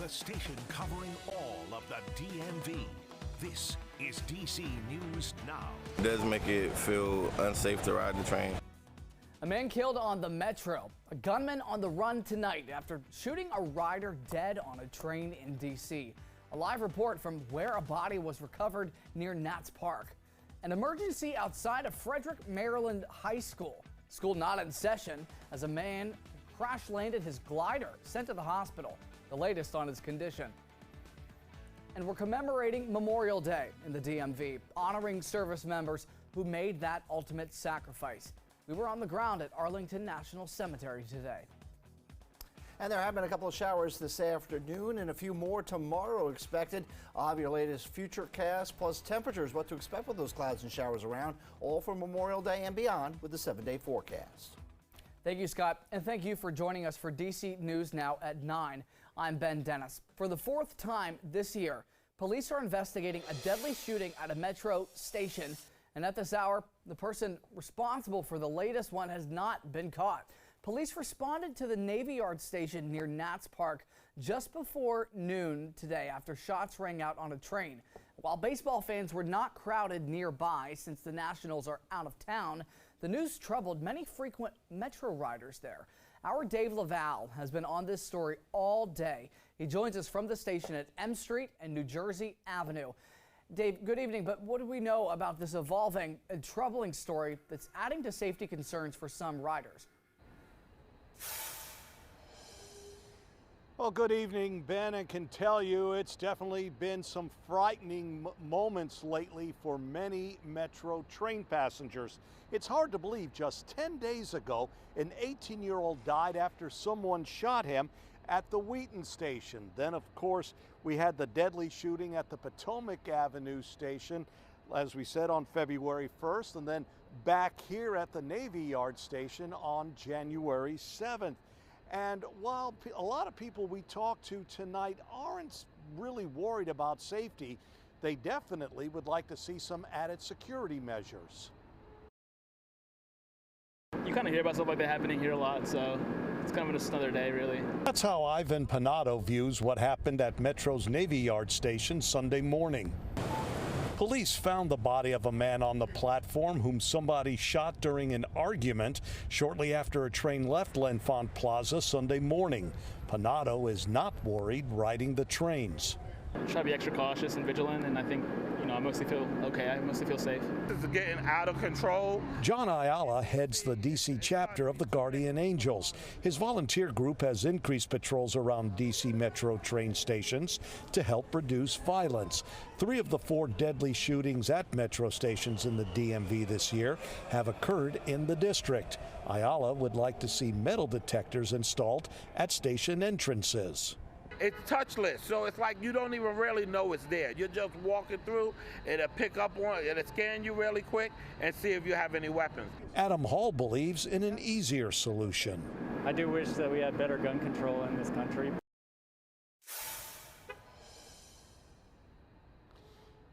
The station covering all of the DMV. This is DC News Now. It does make it feel unsafe to ride the train. A man killed on the Metro. A gunman on the run tonight after shooting a rider dead on a train in D.C. A live report from where a body was recovered near Nats Park. An emergency outside of Frederick, Maryland High School. School not in session as a man crash landed his glider, sent to the hospital. The latest on his condition. And we're commemorating Memorial Day in the DMV, honoring service members who made that ultimate sacrifice. We were on the ground at Arlington National Cemetery today. And there have been a couple of showers this afternoon and a few more tomorrow expected. I'll have your latest futurecast plus temperatures, what to expect with those clouds and showers around, all for Memorial Day and beyond with the 7-day forecast. Thank you, Scott, and thank you for joining us for DC News Now at 9. I'm Ben Dennis. For the fourth time this year, police are investigating a deadly shooting at a Metro station. And at this hour, the person responsible for the latest one has not been caught. Police responded to the Navy Yard station near Nats Park just before noon today after shots rang out on a train. While baseball fans were not crowded nearby since the Nationals are out of town, the news troubled many frequent Metro riders there. Our Dave Laval has been on this story all day. He joins us from the station at M Street and New Jersey Avenue. Dave, good evening, but what do we know about this evolving and troubling story that's adding to safety concerns for some riders? Well, good evening, Ben, and can tell you it's definitely been some frightening moments lately for many Metro train passengers. It's hard to believe just 10 days ago, an 18-year-old died after someone shot him at the Wheaton station. Then, of course, we had the deadly shooting at the Potomac Avenue station, as we said, on February 1st, and then back here at the Navy Yard station on January 7th. And while a lot of people we talked to tonight aren't really worried about safety, they definitely would like to see some added security measures. You kind of hear about stuff like that happening here a lot, so it's kind of just another day, really. That's how Ivan Panato views what happened at Metro's Navy Yard station Sunday morning. Police found the body of a man on the platform whom somebody shot during an argument shortly after a train left L'Enfant Plaza Sunday morning. Panato is not worried riding the trains. Try to be extra cautious and vigilant, and I think, I mostly feel okay. I mostly feel safe. This is getting out of control. John Ayala heads the D.C. chapter of the Guardian Angels. His volunteer group has increased patrols around D.C. Metro train stations to help reduce violence. 3 of the 4 deadly shootings at Metro stations in the DMV this year have occurred in the district. Ayala would like to see metal detectors installed at station entrances. It's touchless, so it's like you don't even really know it's there. You're just walking through, it'll pick up one, it'll scan you really quick and see if you have any weapons. Adam Hall believes in an easier solution. I do wish that we had better gun control in this country.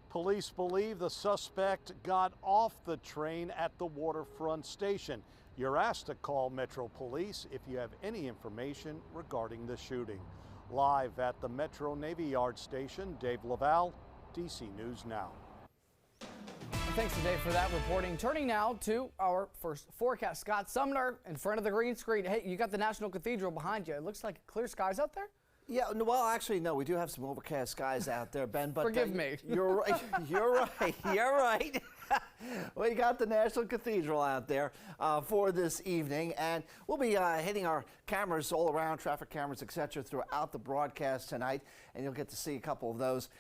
Police believe the suspect got off the train at the waterfront station. You're asked to call Metro Police if you have any information regarding the shooting. Live at the Metro Navy Yard station, Dave Laval, DC News Now. Thanks to Dave for that reporting. Turning now to our first forecast. Scott Sumner in front of the green screen. Hey, you got the National Cathedral behind you. It looks like clear skies out there. Yeah, well, actually, no, we do have some overcast skies out there, Ben. But forgive me. You're right. You're right. You're right. We got the National Cathedral out there for this evening, and we'll be hitting our cameras all around, traffic cameras, etc., throughout the broadcast tonight, and you'll get to see a couple of those,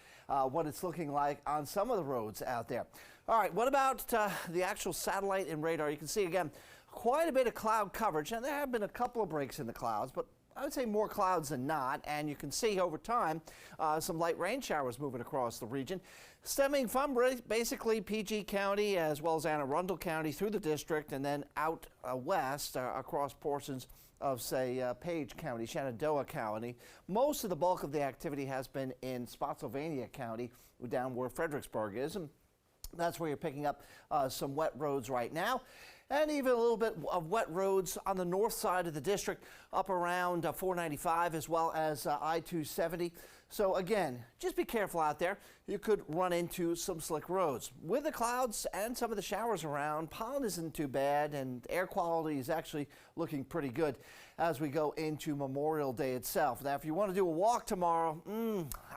what it's looking like on some of the roads out there. All right, what about the actual satellite and radar? You can see, again, quite a bit of cloud coverage, and there have been a couple of breaks in the clouds, but I would say more clouds than not, and you can see over time some light rain showers moving across the region, stemming from basically PG County as well as Anne Arundel County through the district and then out west across portions of, say, Page County, Shenandoah County. Most of the bulk of the activity has been in Spotsylvania County, down where Fredericksburg is, and that's where you're picking up some wet roads right now. and even a little bit of wet roads on the north side of the district up around 495 as well as I-270. So again, just be careful out there. You could run into some slick roads. With the clouds and some of the showers around, pollen isn't too bad and air quality is actually looking pretty good as we go into Memorial Day itself. Now, if you want to do a walk tomorrow,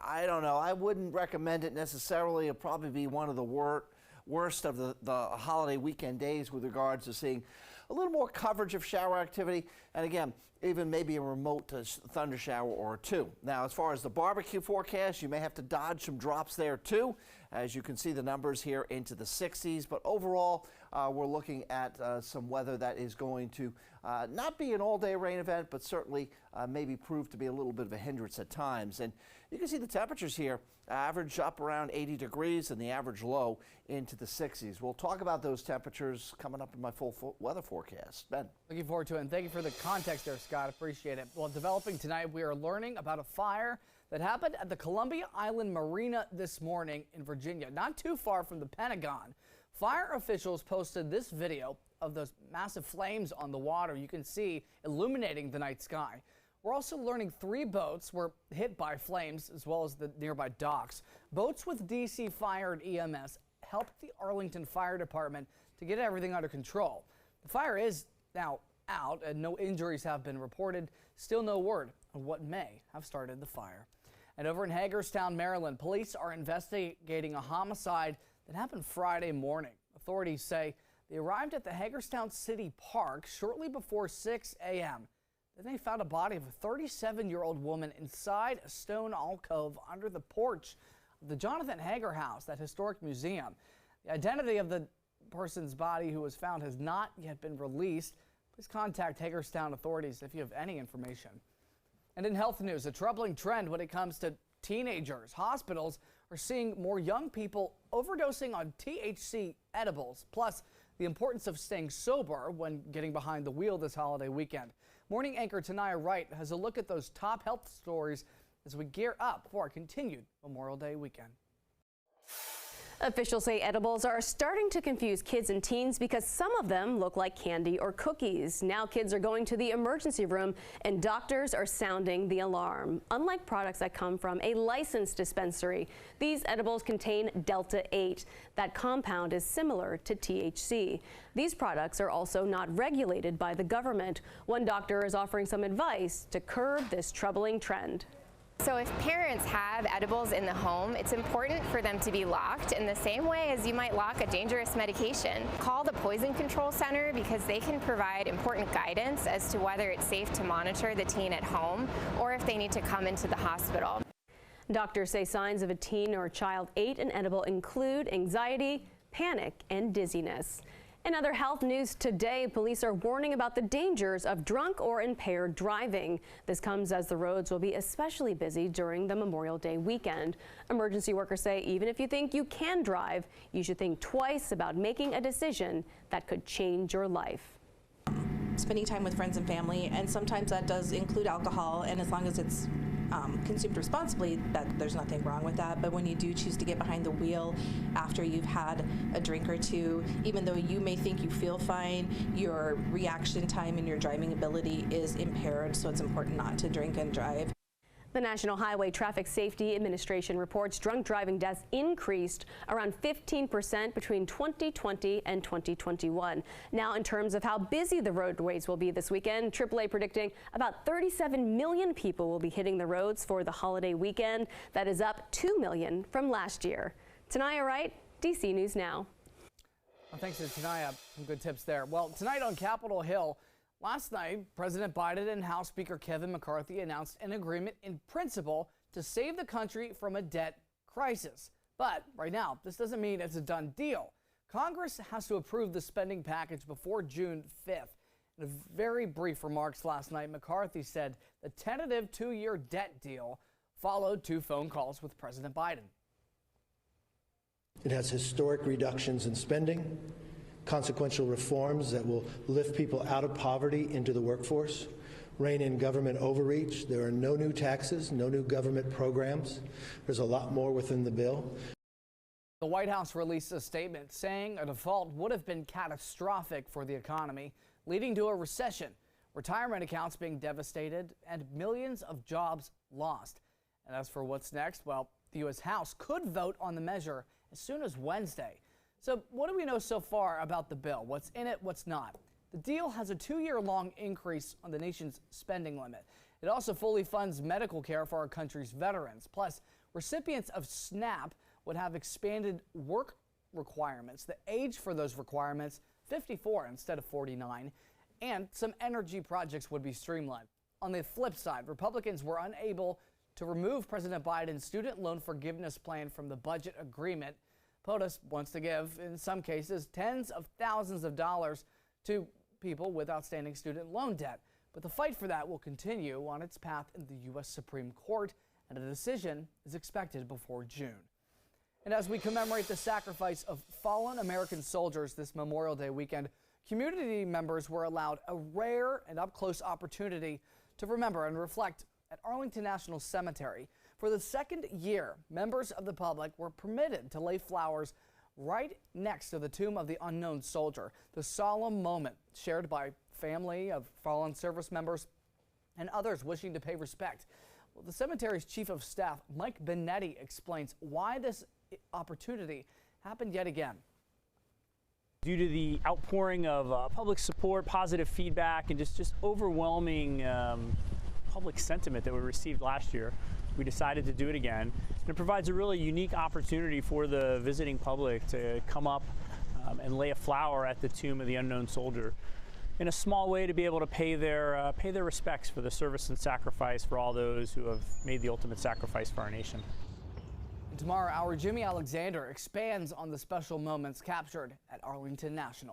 I don't know. I wouldn't recommend it necessarily. It'll probably be one of the worst of the holiday weekend days with regards to seeing a little more coverage of shower activity, and again, even maybe a remote thunder shower or two. Now, as far as the barbecue forecast, you may have to dodge some drops there too. As you can see, the numbers here into the 60s, but overall, we're looking at some weather that is going to not be an all-day rain event, but certainly maybe prove to be a little bit of a hindrance at times. And you can see the temperatures here average up around 80 degrees and the average low into the 60s. We'll talk about those temperatures coming up in my full weather forecast. Ben. Looking forward to it, and thank you for the context there, Scott. Appreciate it. Well, developing tonight, we are learning about a fire that happened at the Columbia Island Marina this morning in Virginia, not too far from the Pentagon. Fire officials posted this video of those massive flames on the water you can see illuminating the night sky. We're also learning 3 boats were hit by flames as well as the nearby docks. Boats with DC Fire and EMS helped the Arlington Fire Department to get everything under control. The fire is now out and no injuries have been reported. Still no word on what may have started the fire. And over in Hagerstown, Maryland, police are investigating a homicide that happened Friday morning. Authorities say they arrived at the Hagerstown City Park shortly before 6 a.m. Then they found a body of a 37-year-old woman inside a stone alcove under the porch of the Jonathan Hager House, that historic museum. The identity of the person's body who was found has not yet been released. Please contact Hagerstown authorities if you have any information. And in health news, a troubling trend when it comes to teenagers. Hospitals are seeing more young people overdosing on THC edibles, plus the importance of staying sober when getting behind the wheel this holiday weekend. Morning anchor Tanaya Wright has a look at those top health stories as we gear up for our continued Memorial Day weekend. Officials say edibles are starting to confuse kids and teens because some of them look like candy or cookies. Now kids are going to the emergency room and doctors are sounding the alarm. Unlike products that come from a licensed dispensary, these edibles contain Delta-8. That compound is similar to THC. These products are also not regulated by the government. One doctor is offering some advice to curb this troubling trend. So if parents have edibles in the home, it's important for them to be locked in the same way as you might lock a dangerous medication. Call the Poison Control Center because they can provide important guidance as to whether it's safe to monitor the teen at home or if they need to come into the hospital. Doctors say signs of a teen or child ate an edible include anxiety, panic, and dizziness. In other health news today, police are warning about the dangers of drunk or impaired driving. This comes as the roads will be especially busy during the Memorial Day weekend. Emergency workers say even if you think you can drive, you should think twice about making a decision that could change your life. Spending time with friends and family, and sometimes that does include alcohol, and as long as it's consumed responsibly, there's nothing wrong with that. But when you do choose to get behind the wheel after you've had a drink or two, even though you may think you feel fine, your reaction time and your driving ability is impaired, so it's important not to drink and drive. The National Highway Traffic Safety Administration reports drunk driving deaths increased around 15% between 2020 and 2021. Now, in terms of how busy the roadways will be this weekend, AAA predicting about 37 million people will be hitting the roads for the holiday weekend. That is up 2 million from last year. Tanaya Wright, DC News Now. Well, thanks to Tanaya. Some good tips there. Well, tonight on Capitol Hill, last night, President Biden and House Speaker Kevin McCarthy announced an agreement in principle to save the country from a debt crisis. But right now, this doesn't mean it's a done deal. Congress has to approve the spending package before June 5th. In a very brief remarks last night, McCarthy said the tentative 2-year debt deal followed 2 phone calls with President Biden. It has historic reductions in spending, consequential reforms that will lift people out of poverty into the workforce, rein in government overreach. There are no new taxes, no new government programs. There's a lot more within the bill. The White House released a statement saying a default would have been catastrophic for the economy, leading to a recession, retirement accounts being devastated, and millions of jobs lost. And as for what's next, well, the U.S. House could vote on the measure as soon as Wednesday. So what do we know so far about the bill? What's in it, what's not? The deal has a 2-year-long increase on the nation's spending limit. It also fully funds medical care for our country's veterans. Plus, recipients of SNAP would have expanded work requirements. The age for those requirements, 54 instead of 49, and some energy projects would be streamlined. On the flip side, Republicans were unable to remove President Biden's student loan forgiveness plan from the budget agreement. POTUS wants to give, in some cases, tens of thousands of dollars to people with outstanding student loan debt. But the fight for that will continue on its path in the U.S. Supreme Court, and a decision is expected before June. And as we commemorate the sacrifice of fallen American soldiers this Memorial Day weekend, community members were allowed a rare and up-close opportunity to remember and reflect at Arlington National Cemetery. For the second year, members of the public were permitted to lay flowers right next to the tomb of the unknown soldier. The solemn moment shared by family of fallen service members and others wishing to pay respect. Well, the cemetery's chief of staff, Mike Benetti, explains why this opportunity happened yet again. Due to the outpouring of public support, positive feedback, and just overwhelming public sentiment that we received last year, we decided to do it again. And it provides a really unique opportunity for the visiting public to come up and lay a flower at the tomb of the unknown soldier in a small way to be able to pay their respects for the service and sacrifice for all those who have made the ultimate sacrifice for our nation. Tomorrow, our Jimmy Alexander expands on the special moments captured at Arlington National.